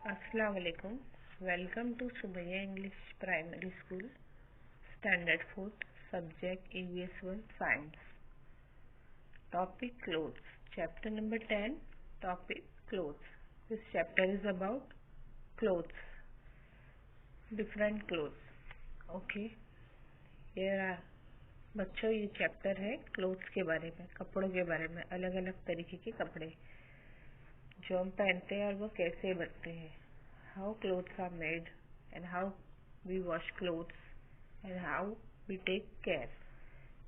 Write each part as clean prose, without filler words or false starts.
अस्सलाम वालेकुम। Welcome to Subaiya English primary school standard 4 subject EVS 1 science. Topic clothes, chapter number 10। Topic clothes. This chapter is about clothes, different clothes. Okay, बच्चों ये chapter है clothes के बारे में, कपड़ों के बारे में। अलग अलग तरीके के कपड़े जो हम पहनते हैं और वो कैसे बनते हैं। How clothes are made and how we wash clothes and how we take care.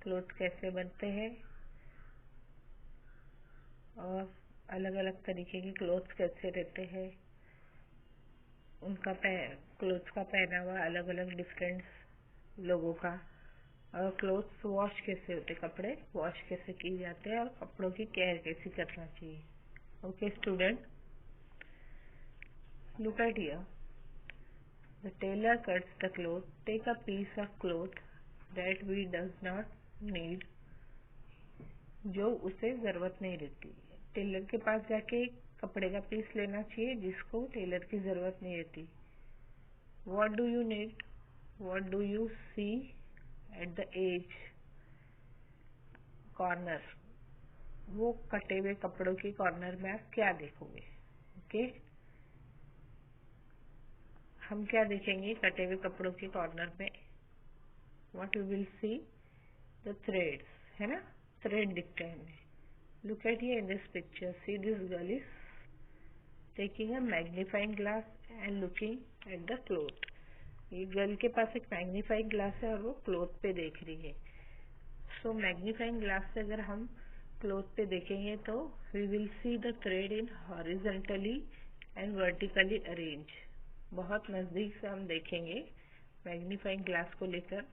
Clothes कैसे बनते हैं और अलग अलग तरीके के क्लोथ्स कैसे रहते हैं, उनका क्लोथ्स का पहनावा अलग अलग डिफरेंट लोगों का, और क्लोथ्स वॉश कैसे होते, कपड़े वॉश कैसे किए जाते हैं और कपड़ों की केयर कैसे करना चाहिए। Okay, student, look at here. The tailor cuts the cloth. Take a piece of cloth that we does not need, जो उसे जरूरत नहीं रहती। टेलर के पास जाके कपड़े का पीस लेना चाहिए जिसको टेलर की जरूरत नहीं रहती। What do you need? What do you see at the edge? Corner. वो कटे हुए कपड़ों के कॉर्नर में आप क्या देखोगे? ओके, हम क्या देखेंगे कटे हुए कपड़ों के कॉर्नर में? What you will see? The threads, है ना, थ्रेड दिखते हैं हमें। Look at here in this picture, see this girl is taking a magnifying glass and looking at the cloth. ये गर्ल के पास एक मैग्नीफाइंग ग्लास है और वो क्लोथ पे देख रही है। सो मैग्नीफाइंग ग्लास से अगर हम क्लोथ पे देखेंगे तो we will see the thread in horizontally and vertically arrange. बहुत नजदीक से हम देखेंगे मैग्नीफाइंग ग्लास को लेकर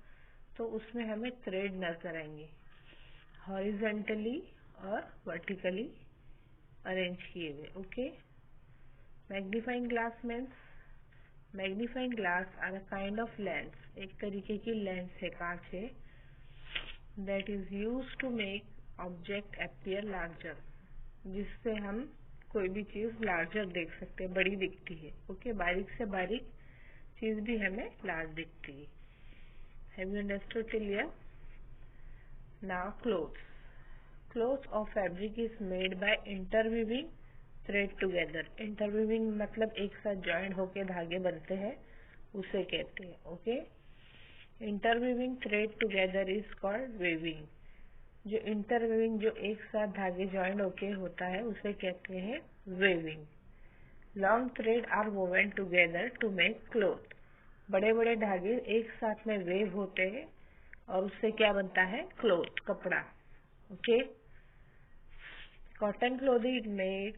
तो उसमें हमें थ्रेड नजर आएंगे, हॉरिजॉन्टली और वर्टिकली अरेंज किए हुए। Okay, magnifying glass means, magnifying glass are a kind of lens, एक तरीके की लेंस है, कांच है, that is use to make object appear larger, जिससे हम कोई भी चीज लार्जर देख सकते हैं, बड़ी दिखती है। ओके, बारीक से बारीक चीज भी हमें लार्ज दिखती है। Have you understood till here? Now clothes. Cloth of fabric is made by interweaving thread together. Interweaving मतलब एक साथ ज्वाइंट होके धागे बनते हैं, उसे कहते हैं। Okay, interweaving thread together is called weaving. जो इंटरवीविंग, जो एक साथ धागे ज्वाइंट होके होता है, उसे कहते हैं weaving. Long thread are woven together to make cloth. बड़े बड़े धागे एक साथ में वेव होते हैं और उससे क्या बनता है? क्लोथ, कपड़ा। Okay, cotton clothing is made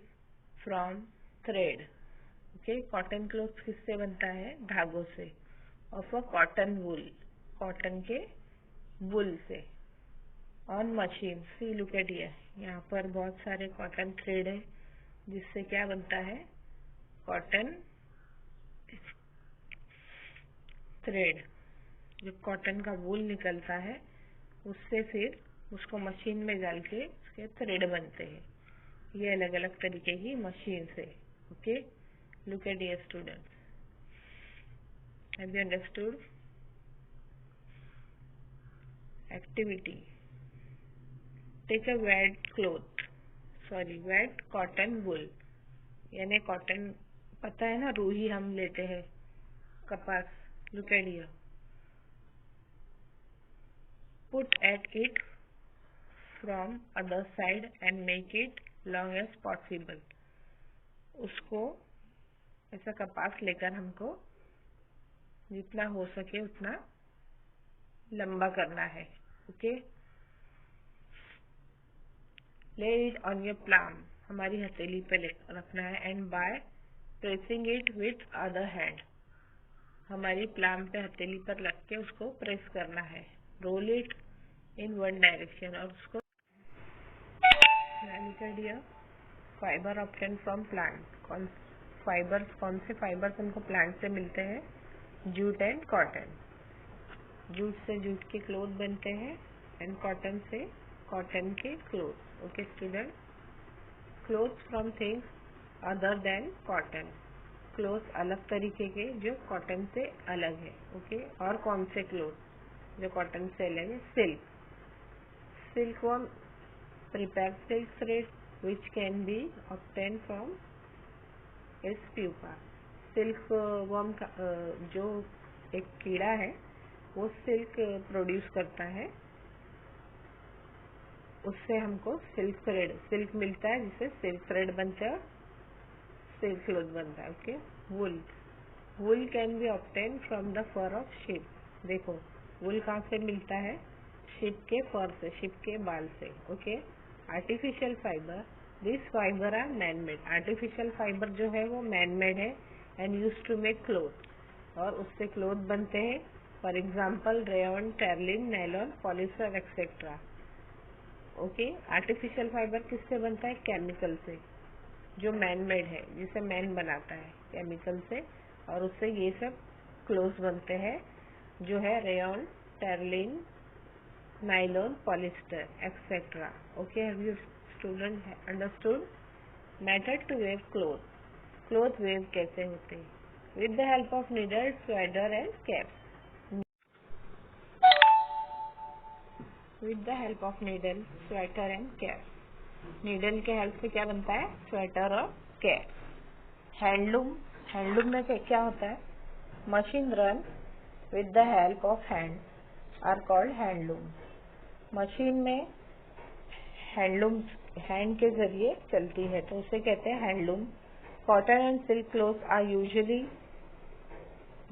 from thread. Okay, cotton cloth किससे बनता है? धागों से। Of a cotton wool, cotton के वूल से। On machine, see look at here, यहाँ पर बहुत सारे कॉटन थ्रेड है जिससे क्या बनता है? Cotton thread. जो कॉटन का वूल निकलता है उससे फिर उसको मशीन में डाल के उसके थ्रेड बनते हैं। ये अलग अलग तरीके की मशीन से। Okay, look at here students, have you understood? Activity, take a wet cloth, wet cotton wool, यानी कॉटन, पता है ना, रूही हम लेते हैं, कपास। Look at here, put at it from other side and make it long as possible. उसको ऐसा कपास लेकर हमको जितना हो सके उतना लंबा करना है। ओके, ले इट ऑन योर प्लाम, हमारी हथेली पे रखना है। And by pressing it with other hand, हमारी प्लाम पे हथेली पर रख के उसको प्रेस करना है। Roll it in one direction, और उसको fibre obtain from plant. Fibres, कौन से फाइबर्स हमको प्लांट से मिलते हैं? Jute and cotton. जूट से जूट के क्लोथ बनते हैं एंड कॉटन से कॉटन के cloth. Okay student, cloth from things other than cotton. Cloth अलग तरीके के जो कॉटन से अलग है, ओके। और कौन से क्लोथ जो कॉटन से अलग है? Silk. Silkworm prepare silk thread which can be obtain from its pupa. Silkworm का जो एक कीड़ा है वो सिल्क प्रोड्यूस करता है, उससे हमको सिल्क मिलता है, जिससे सिल्क थ्रेड बनता है, सिल्क क्लोथ बनता है, okay. Wool can be obtain from the fur of ship. देखो वुल कहाँ से मिलता है? शिप के फर से, शिप के बाल से, okay. Artificial fibre, this fibre are man made. Artificial fibre जो है वो मैन मेड है and use to make cloth, और उससे क्लोथ बनते हैं। For example rayon, terylene, nylon, polyester etcetera, okay. Artificial fibre किससे बनता है? केमिकल से, जो मैन मेड है, जिसे मैन बनाता है केमिकल से, और उससे ये सब क्लोथ बनते हैं जो है rayon, terylene, nylon, polyester etcetera, okay. Have you student understood? Method to weave cloth. Cloth weave कैसे होते हैं? With the help of needle, sweater and caps. With the help of needle, sweater and caps. Needle के help से क्या बनता है? Sweater और cap. Handloom, handloom में क्या होता है? Machine run with the help of hand are called handloom. Machine में हैंडलूम हैंड के जरिए चलती है तो उसे कहते हैं handloom. Cotton and silk cloth are usually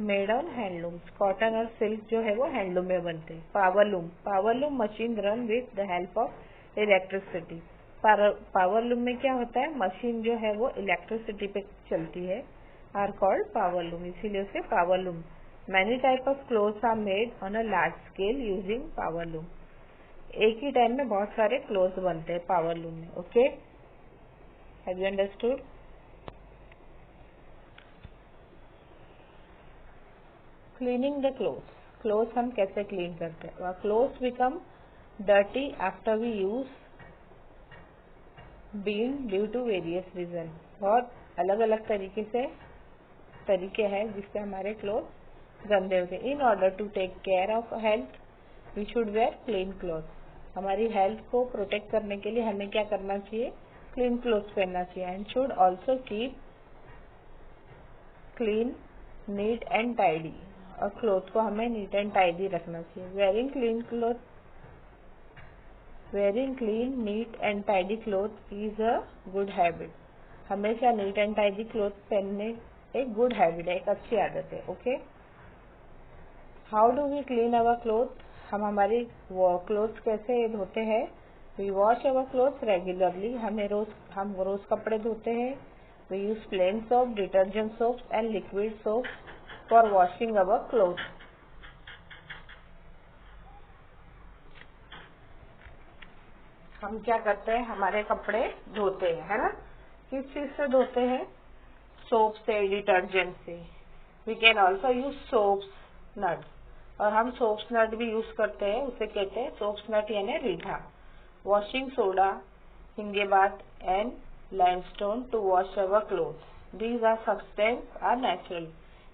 made on handlooms. कॉटन और सिल्क जो है वो हैंडलूम में बनते हैं। Powerloom, powerloom machine run with the help of electricity. Powerloom में क्या होता है? मशीन जो है वो इलेक्ट्रिसिटी पे चलती है, आर कॉल्ड पावरलूम, इसीलिए उसे powerloom. Many type of cloths are made on a large scale using powerloom. एक ही टाइम में बहुत सारे क्लोथ्स बनते हैं पावरलूम में, okay. Have you understood? Cleaning the cloth. Cloth हम कैसे क्लीन करते हैं? Cloth become dirty after we use been due to various reason. बहुत अलग अलग तरीके हैं जिससे हमारे क्लोथ गंदे होते हैं। In order to take care of health we should wear clean cloth. हमारी हेल्थ को प्रोटेक्ट करने के लिए हमें क्या करना चाहिए? क्लीन क्लोथ पहनना चाहिए। And should also keep clean, neat and tidy. और क्लोथ को हमें नीट एंड टाइडी रखना चाहिए। Wearing clean, neat and tidy cloth is a good habit. हमेशा नीट एंड टाइडी क्लोथ पहनने एक गुड हैबिट है, एक अच्छी आदत है, okay. How do we clean our cloth? हम हमारी क्लोथ कैसे धोते हैं? We wash our cloth regularly. हम रोज कपड़े धोते हैं। We use plane soap, detergent soap and liquid soap for washing our cloth. हम क्या करते हैं? हमारे कपड़े धोते हैं, है ना? किस चीज से धोते हैं? सोप से, डिटर्जेंट से। We can also use soaps, nut. और हम सोप्स नट भी यूज करते हैं, उसे कहते हैं सोप्स नट यानी रीठा। वॉशिंग सोडा, हिंगेबात and limestone to wash our cloth. These are substance are natural.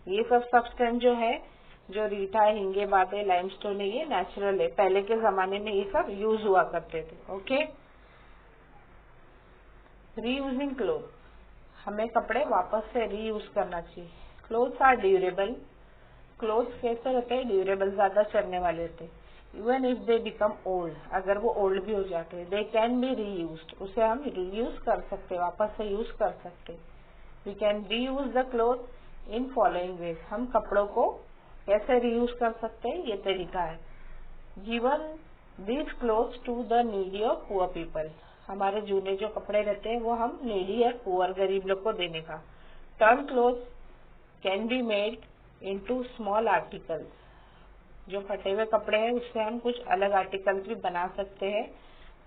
ये सब सब्सटेंस जो है, जो रीठा है, हिंगेबात है, लाइमस्टोन है, ये नेचुरल है। पहले के जमाने में ये सब यूज हुआ करते थे, ओके। रीयूजिंग क्लोथ, हमें कपड़े वापस से रीयूज करना चाहिए। Clothes are durable. क्लोथ्स कैसे रहते हैं? ड्यूरेबल, ज्यादा चलने वाले होते हैं। Even if they become old, अगर वो ओल्ड भी हो जाते हैं, दे कैन बी रीयूज्ड। उसे हम रीयूज कर सकते, वापस से यूज कर सकते। We can reuse the cloth in following ways. हम कपड़ों को कैसे रीयूज कर सकते हैं? ये तरीका है। Given these cloths to the needy of poor people. हमारे जूने जो कपड़े रहते हैं वो हम नीडी या पुअर, गरीब लोग को देने का। Turn cloth can be made into small articles. जो फटे हुए कपड़े हैं उससे हम कुछ अलग आर्टिकल्स भी बना सकते हैं,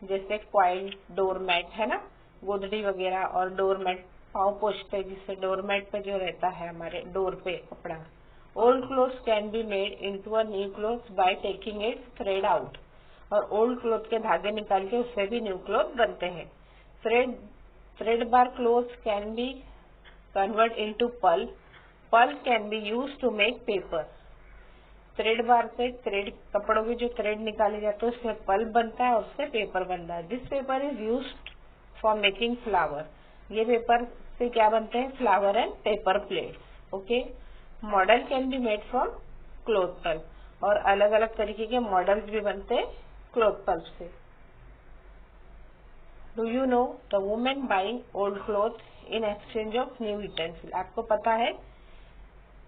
जैसे क्वाइल, डोरमैट, है ना, गोदड़ी वगैरह। और डोरमैट पाँव पोछते हैं, जिससे डोरमैट पे जो रहता है हमारे डोर पे कपड़ा। Old clothes can be made into a new cloth by taking it's thread out. और ओल्ड क्लोथ के धागे निकाल के उससे भी न्यू क्लोथ बनते हैं। Thread bar clothes can be convert into pulp. Pulp can be used to make paper. Thread बार से थ्रेड, कपड़ों के जो थ्रेड निकाले जाते हैं उससे पल्प बनता है और उससे पेपर बनता है. This paper is used for making flower. ये पेपर से क्या बनते हैं? Flower and paper plates. Okay. Model can be made from cloth pulp. और अलग अलग तरीके के मॉडल्स भी बनते हैं क्लोथ पल्प से. Do you know the women buying old cloth in exchange of new utensil. आपको पता है,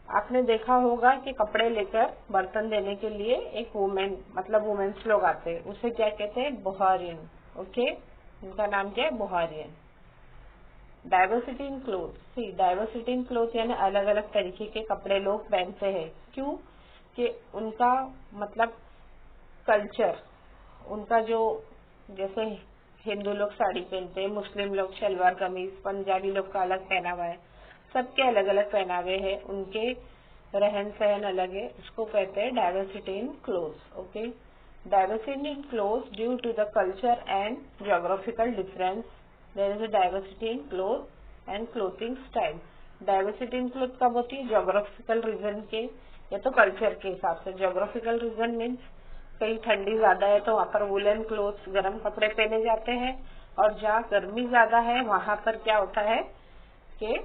आपने देखा होगा कि कपड़े लेकर बर्तन देने के लिए एक वुमेन, मतलब वुमेन्स लोग आते हैं, उसे क्या कहते हैं? बोहारियन. ओके. उनका नाम क्या है? बोहारियन. Diversity in cloth. See, diversity in cloth यानी अलग अलग तरीके के कपड़े लोग पहनते हैं. क्यों? कि उनका मतलब कल्चर, उनका जो, जैसे हिंदू लोग साड़ी पहनते हैं, मुस्लिम लोग शलवार कमीज, पंजाबी लोग का अलग पहनावा है, सबके अलग अलग पहनावे हैं, उनके रहन सहन अलग है, उसको कहते हैं diversity in cloths. Okay. Diversity in cloths due to the culture and geographical difference. There is a diversity in cloth and clothing style. Diversity in cloth कब होती है? ज्योग्राफिकल रीजन के या तो कल्चर के हिसाब से. ज्योग्राफिकल रीजन मीन्स कहीं ठंडी ज्यादा है तो वहाँ पर वुलन क्लोथ्स, गर्म कपड़े पहने जाते हैं, और जहाँ गर्मी ज्यादा है वहां पर क्या होता है कि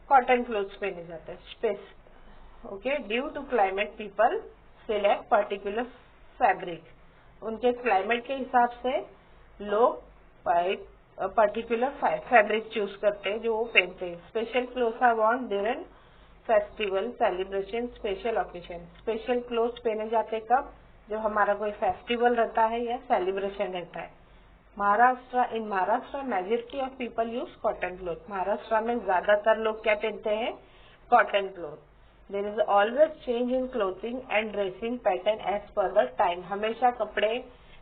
कॉटन क्लोथ्स पहने जाते हैं. Space. Okay. Due to climate people select particular fabric. उनके क्लाइमेट के हिसाब से लोग पर्टिकुलर फैब्रिक चूज करते हैं जो वो पहनते हैं. Special cloths are worn during festival, celebration, special occasion. Special cloths पहने जाते कब? जब हमारा कोई फेस्टिवल रहता है या सेलिब्रेशन रहता है. Maharashtra, in Maharashtra majority of people use cotton cloth. Maharashtra में ज्यादातर लोग क्या पहनते हैं? Cotton cloth. There is always change in clothing and dressing pattern as per the time. हमेशा कपड़े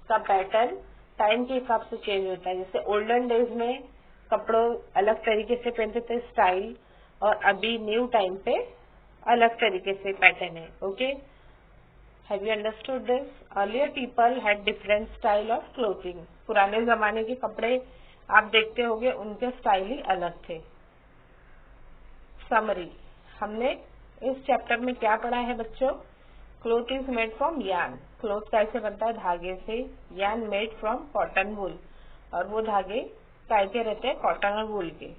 का पैटर्न टाइम के हिसाब से चेंज होता है. जैसे ओल्डन डेज में कपड़ों अलग तरीके से पहनते थे, स्टाइल, और अभी न्यू टाइम पे अलग तरीके से पैटर्न है. Okay. Have you understood this? Earlier people had different style of clothing. पुराने जमाने के कपड़े आप देखते होंगे, उनके स्टाइल ही अलग थे. समरी. हमने इस चैप्टर में क्या पढ़ा है बच्चों? Cloth is made from yarn. Cloth कैसे बनता है? धागे से. Yarn made from cotton wool. और वो धागे काय के रहते हैं? कॉटन और वूल के.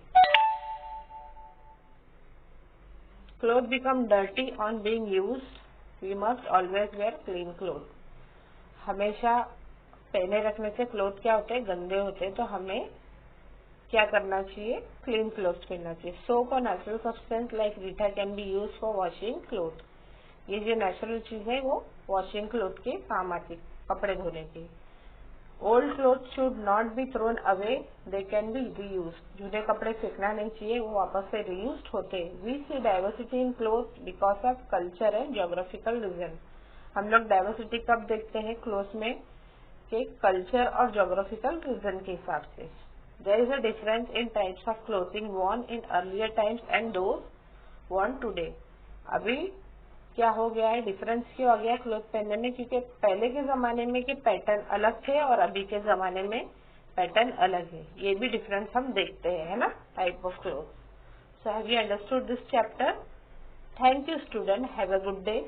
Cloth become dirty on being used. We must always wear clean clothes. हमेशा पहने रखने से क्लोथ क्या होते हैं? गंदे होते हैं. तो हमें क्या करना चाहिए? क्लीन क्लोथ्स पहनना चाहिए. सोप और natural substance like Reetha can be use for washing cloth. ये जो नेचुरल चीज है वो वॉशिंग क्लोथ के काम आती, कपड़े धोने की. Old cloth should not be thrown away, they can be reuse. जूने कपड़े फेंकना नहीं चाहिए, वो वापस से रीयूज होते. We see diversity in cloth because of culture and geographical reason. हम लोग डाइवर्सिटी कब देखते हैं क्लोथ में? के कल्चर और ज्योग्राफिकल रीजन के हिसाब से. There is a difference in types of clothing worn in earlier times and those worn today. अभी क्या हो गया है? डिफरेंस क्यों आ गया क्लोथ पहनने में? क्योंकि पहले के जमाने में के पैटर्न अलग थे और अभी के जमाने में पैटर्न अलग है. ये भी डिफरेंस हम देखते हैं, है ना, type of cloth. So have you understood this chapter? Thank you student. Have a good day.